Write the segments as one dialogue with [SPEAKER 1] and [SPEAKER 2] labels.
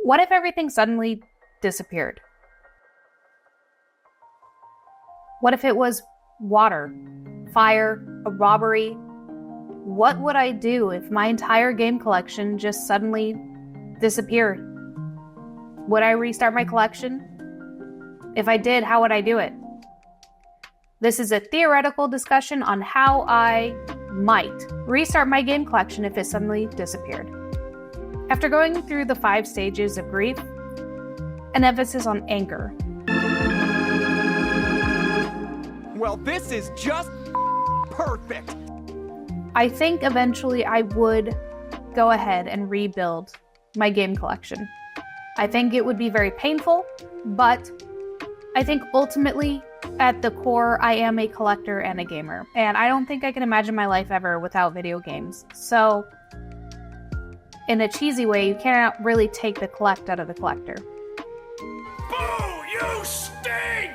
[SPEAKER 1] What if everything suddenly disappeared? What if it was water, fire, a robbery? What would I do if my entire game collection just suddenly disappeared? Would I restart my collection? If I did, how would I do it? This is a theoretical discussion on how I might restart my game collection if it suddenly disappeared. After going through the 5 stages of grief, an emphasis on anger.
[SPEAKER 2] Well, this is just perfect.
[SPEAKER 1] I think eventually I would go ahead and rebuild my game collection. I think it would be very painful, but I think ultimately, at the core, I am a collector and a gamer, and I don't think I can imagine my life ever without video games. So, in a cheesy way, you cannot really take the collect out of the collector.
[SPEAKER 2] Boo! You stink!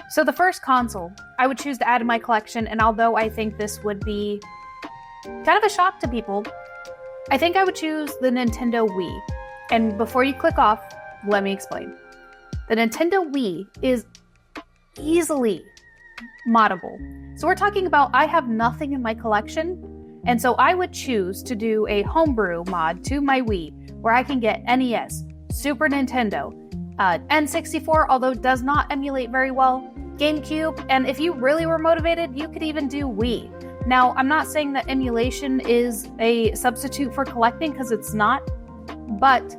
[SPEAKER 1] So the first console I would choose to add to my collection, and although I think this would be kind of a shock to people, I think I would choose the Nintendo Wii. And before you click off, let me explain. The Nintendo Wii is easily moddable. So we're talking about I have nothing in my collection, and so I would choose to do a homebrew mod to my Wii where I can get NES, Super Nintendo, N64, although it does not emulate very well, GameCube, and if you really were motivated, you could even do Wii. Now, I'm not saying that emulation is a substitute for collecting, because it's not, but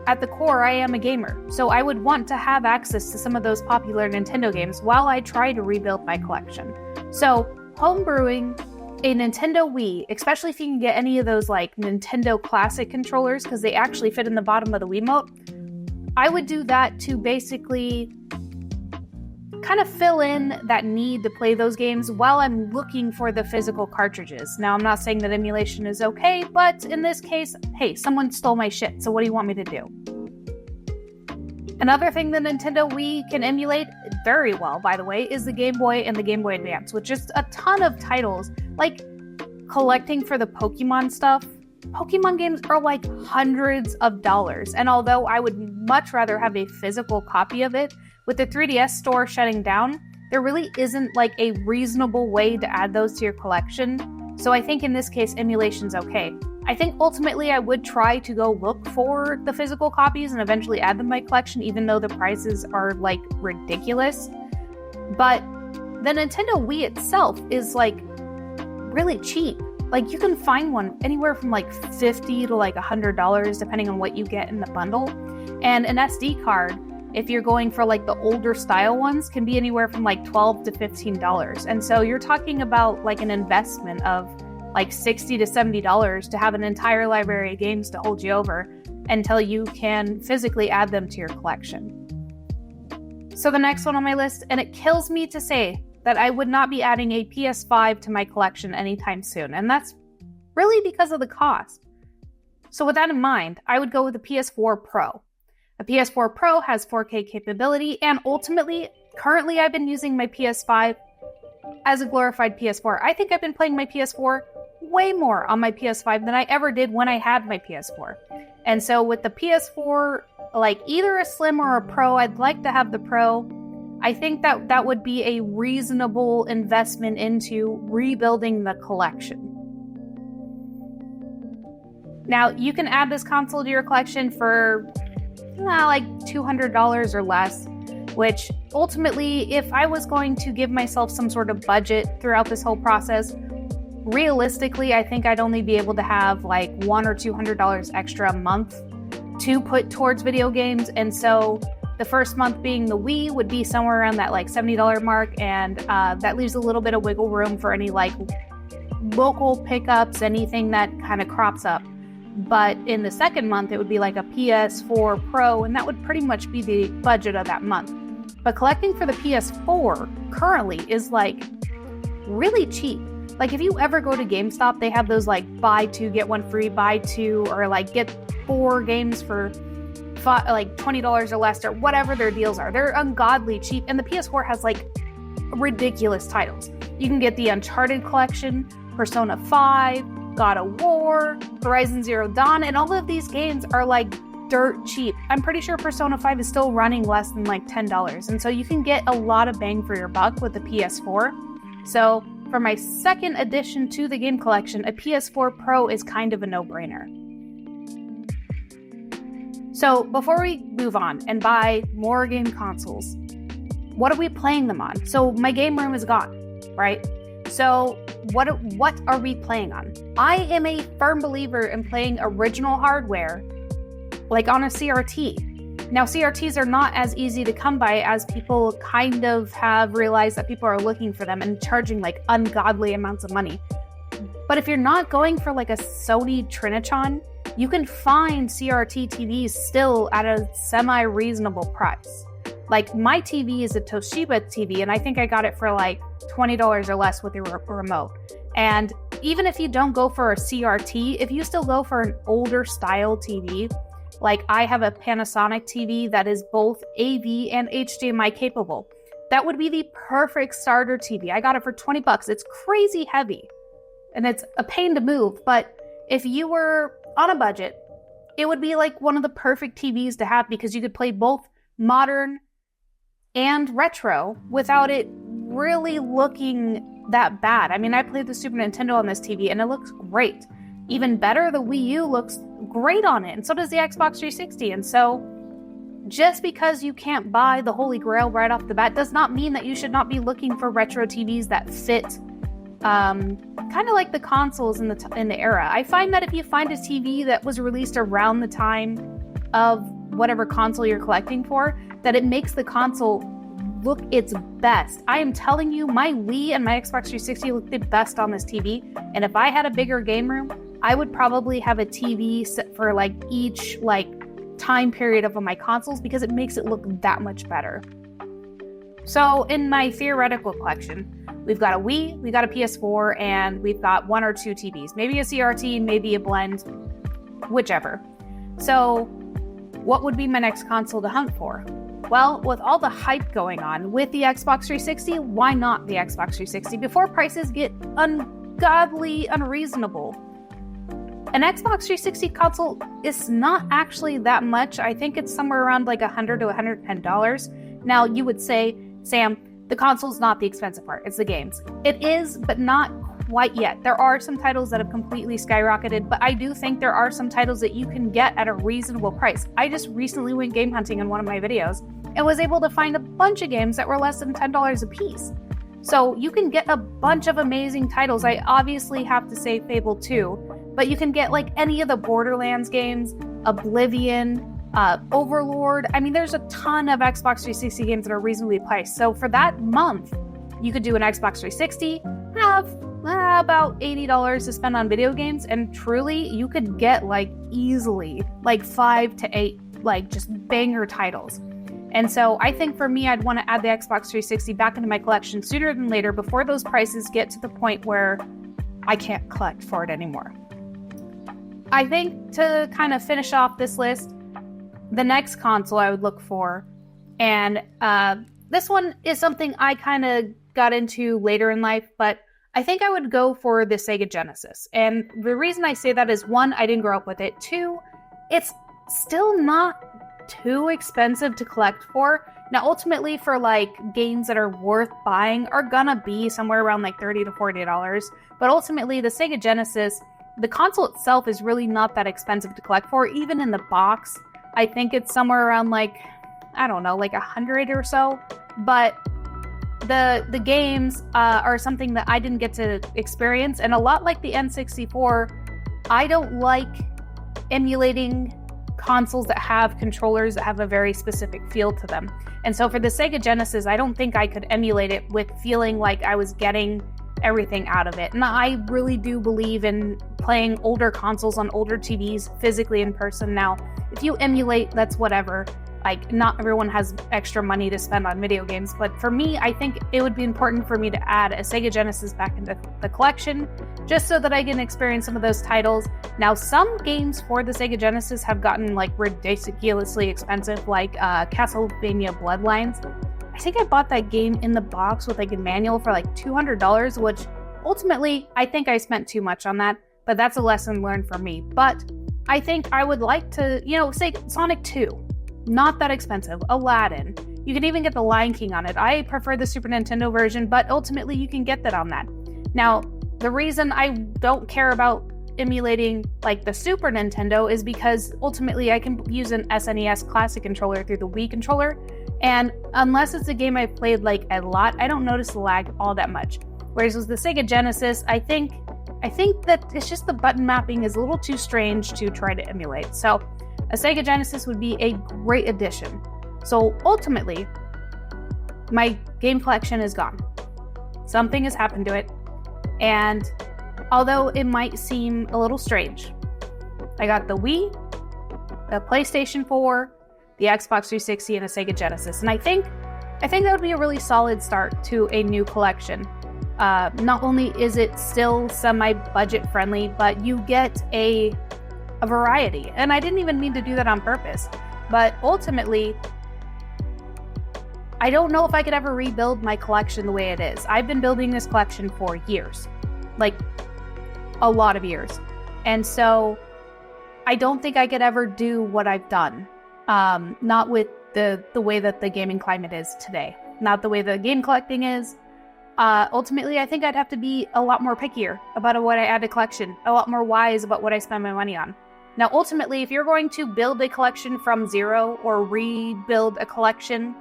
[SPEAKER 1] at the core, I am a gamer, so I would want to have access to some of those popular Nintendo games while I try to rebuild my collection. So, homebrewing a Nintendo Wii, especially if you can get any of those like Nintendo Classic controllers, because they actually fit in the bottom of the Wiimote, I would do that to basically kind of fill in that need to play those games while I'm looking for the physical cartridges. Now, I'm not saying that emulation is okay, but in this case, hey, someone stole my shit, so what do you want me to do? Another thing the Nintendo Wii can emulate very well, by the way, is the Game Boy and the Game Boy Advance, with just a ton of titles. Like, collecting for the Pokemon stuff, Pokemon games are like hundreds of dollars, and although I would much rather have a physical copy of it, with the 3DS store shutting down, there really isn't like a reasonable way to add those to your collection. So I think in this case, emulation's okay. I think ultimately I would try to go look for the physical copies and eventually add them to my collection, even though the prices are like ridiculous. But the Nintendo Wii itself is like really cheap. Like you can find one anywhere from like $50 to like $100, depending on what you get in the bundle. And an SD card, if you're going for like the older style ones, can be anywhere from like $12 to $15. And so you're talking about like an investment of like $60 to $70 to have an entire library of games to hold you over until you can physically add them to your collection. So the next one on my list, and it kills me to say that I would not be adding a PS5 to my collection anytime soon, and that's really because of the cost. So with that in mind, I would go with the PS4 Pro. A PS4 Pro has 4K capability, and ultimately, currently I've been using my PS5 as a glorified PS4. I think I've been playing my PS4 way more on my PS5 than I ever did when I had my PS4. And so with the PS4, like either a Slim or a Pro, I'd like to have the Pro. I think that would be a reasonable investment into rebuilding the collection. Now, you can add this console to your collection for like $200 or less, which ultimately, if I was going to give myself some sort of budget throughout this whole process, realistically, I think I'd only be able to have like $100 or $200 extra a month to put towards video games. And so the first month being the Wii would be somewhere around that like $70 mark, and that leaves a little bit of wiggle room for any like local pickups, anything that kind of crops up. But in the second month, it would be like a PS4 Pro, and that would pretty much be the budget of that month. But collecting for the PS4 currently is like really cheap. Like if you ever go to GameStop, they have those like buy two, get one free, buy two, or like get 4 games for like $20 or less, or whatever their deals are. They're ungodly cheap, and the PS4 has like ridiculous titles. You can get the Uncharted collection, Persona 5, God of War, Horizon Zero Dawn, and all of these games are like dirt cheap. I'm pretty sure Persona 5 is still running less than like $10, and so you can get a lot of bang for your buck with the PS4. So for my second addition to the game collection, a PS4 Pro is kind of a no-brainer. So before we move on and buy more game consoles, what are we playing them on? So my game room is gone, right? So what are we playing on? I am a firm believer in playing original hardware, like on a CRT. Now, CRTs are not as easy to come by as people kind of have realized that people are looking for them and charging like ungodly amounts of money. But if you're not going for like a Sony Trinitron, you can find CRT TVs still at a semi-reasonable price. Like my TV is a Toshiba TV, and I think I got it for like $20 or less with the remote. And even if you don't go for a CRT, if you still go for an older style TV, like I have a Panasonic TV that is both AV and HDMI capable, that would be the perfect starter TV. I got it for $20. It's crazy heavy and it's a pain to move, but if you were on a budget, it would be like one of the perfect TVs to have because you could play both modern and retro without it really looking that bad. I mean, I played the Super Nintendo on this TV and it looks great. Even better, the Wii U looks great on it, and so does the Xbox 360. And so just because you can't buy the Holy Grail right off the bat does not mean that you should not be looking for retro TVs that fit kind of like the consoles in the era. I find that if you find a TV that was released around the time of whatever console you're collecting for, that it makes the console look its best. I am telling you, my Wii and my Xbox 360 look the best on this TV, and if I had a bigger game room, I would probably have a TV set for like each like time period of my consoles because it makes it look that much better. So in my theoretical collection, we've got a Wii, we've got a PS4, and we've got one or two TVs. Maybe a CRT, maybe a blend, whichever. So what would be my next console to hunt for? Well, with all the hype going on with the Xbox 360, why not the Xbox 360 before prices get ungodly unreasonable? An Xbox 360 console is not actually that much. I think it's somewhere around like $100 to $110. Now, you would say, Sam, the console's not the expensive part, it's the games. It is, but not quite yet. There are some titles that have completely skyrocketed, but I do think there are some titles that you can get at a reasonable price. I just recently went game hunting in one of my videos and was able to find a bunch of games that were less than $10 a piece. So you can get a bunch of amazing titles. I obviously have to say Fable 2, but you can get like any of the Borderlands games, Oblivion, Overlord. I mean, there's a ton of Xbox 360 games that are reasonably priced. So for that month, you could do an Xbox 360, have about $80 to spend on video games, and truly, you could get like easily like 5 to 8 like just banger titles. And so I think for me, I'd want to add the Xbox 360 back into my collection sooner than later before those prices get to the point where I can't collect for it anymore. I think to kind of finish off this list, the next console I would look for, and this one is something I kind of got into later in life, but I think I would go for the Sega Genesis. And the reason I say that is, one, I didn't grow up with it. Two, it's still not too expensive to collect for. Now, ultimately, for like games that are worth buying are gonna be somewhere around like $30 to $40. But ultimately, the Sega Genesis, the console itself is really not that expensive to collect for. Even in the box, I think it's somewhere around like, I don't know, like $100 or so. But the games are something that I didn't get to experience. And a lot like the N64, I don't like emulating consoles that have controllers that have a very specific feel to them. And so for the Sega Genesis, I don't think I could emulate it with feeling like I was getting everything out of it. And I really do believe in playing older consoles on older TVs physically in person. Now, if you emulate, that's whatever. Like, not everyone has extra money to spend on video games, but for me, I think it would be important for me to add a Sega Genesis back into the collection, just so that I can experience some of those titles. Now, some games for the Sega Genesis have gotten like ridiculously expensive, like Castlevania Bloodlines. I think I bought that game in the box with like a manual for like $200, which ultimately I think I spent too much on that. but that's a lesson learned for me. But I think I would like to, say Sonic 2, not that expensive, Aladdin. You can even get the Lion King on it. I prefer the Super Nintendo version, but ultimately you can get that on that. Now, the reason I don't care about emulating like the Super Nintendo is because ultimately I can use an SNES Classic controller through the Wii controller, and unless it's a game I've played like a lot, I don't notice the lag all that much. Whereas with the Sega Genesis, I think that it's just the button mapping is a little too strange to try to emulate. So a Sega Genesis would be a great addition. So ultimately, my game collection is gone. Something has happened to it, and although it might seem a little strange, I got the Wii, the PlayStation 4, the Xbox 360, and a Sega Genesis. And I think that would be a really solid start to a new collection. Not only is it still semi-budget friendly, but you get a variety. And I didn't even mean to do that on purpose. But ultimately, I don't know if I could ever rebuild my collection the way it is. I've been building this collection for years. Like, a lot of years. And so I don't think I could ever do what I've done. Not with the way that the gaming climate is today. Not the way the game collecting is. Ultimately, I think I'd have to be a lot more pickier about what I add to collection. A lot more wise about what I spend my money on. Now, ultimately, if you're going to build a collection from zero or rebuild a collection,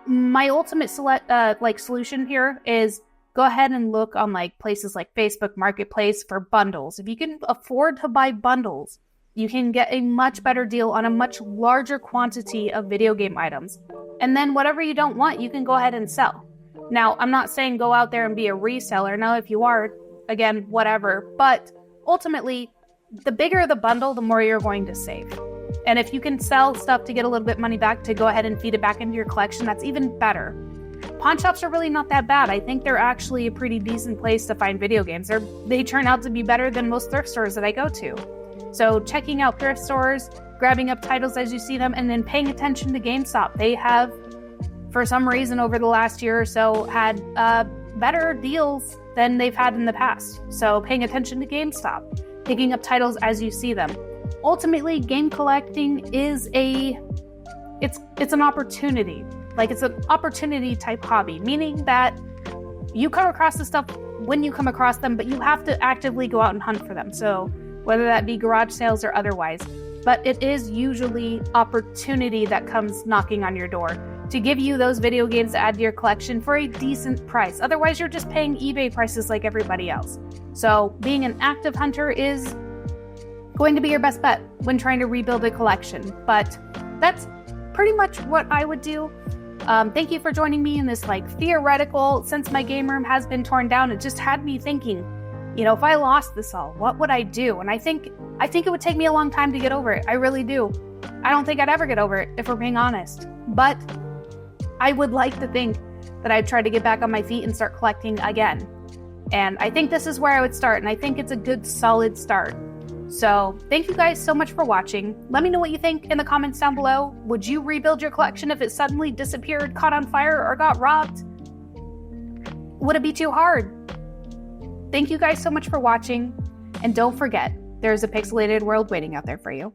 [SPEAKER 1] my ultimate solution here is go ahead and look on like places like Facebook Marketplace for bundles. If you can afford to buy bundles, you can get a much better deal on a much larger quantity of video game items. And then whatever you don't want, you can go ahead and sell. Now, I'm not saying go out there and be a reseller. Now, if you are, again, whatever. But ultimately, the bigger the bundle, the more you're going to save. And if you can sell stuff to get a little bit money back to go ahead and feed it back into your collection, that's even better. Pawn shops are really not that bad. I think they're actually a pretty decent place to find video games. They turn out to be better than most thrift stores that I go to. So checking out thrift stores, grabbing up titles as you see them, and then paying attention to GameStop. They have, for some reason over the last year or so, had better deals than they've had in the past. So paying attention to GameStop, picking up titles as you see them. Ultimately, game collecting is it's an opportunity. Like, it's an opportunity type hobby, meaning that you come across the stuff when you come across them, but you have to actively go out and hunt for them. So whether that be garage sales or otherwise, but it is usually opportunity that comes knocking on your door to give you those video games to add to your collection for a decent price. Otherwise, you're just paying eBay prices like everybody else. So being an active hunter is going to be your best bet when trying to rebuild a collection. But that's pretty much what I would do. Thank you for joining me in this theoretical, since my game room has been torn down, it just had me thinking, if I lost this all, what would I do? And I think it would take me a long time to get over it. I really do. I don't think I'd ever get over it, if we're being honest. But I would like to think that I'd try to get back on my feet and start collecting again. And I think this is where I would start, and I think it's a good, solid start. So thank you guys so much for watching. Let me know what you think in the comments down below. Would you rebuild your collection if it suddenly disappeared, caught on fire, or got robbed? Would it be too hard? Thank you guys so much for watching. And don't forget, there's a pixelated world waiting out there for you.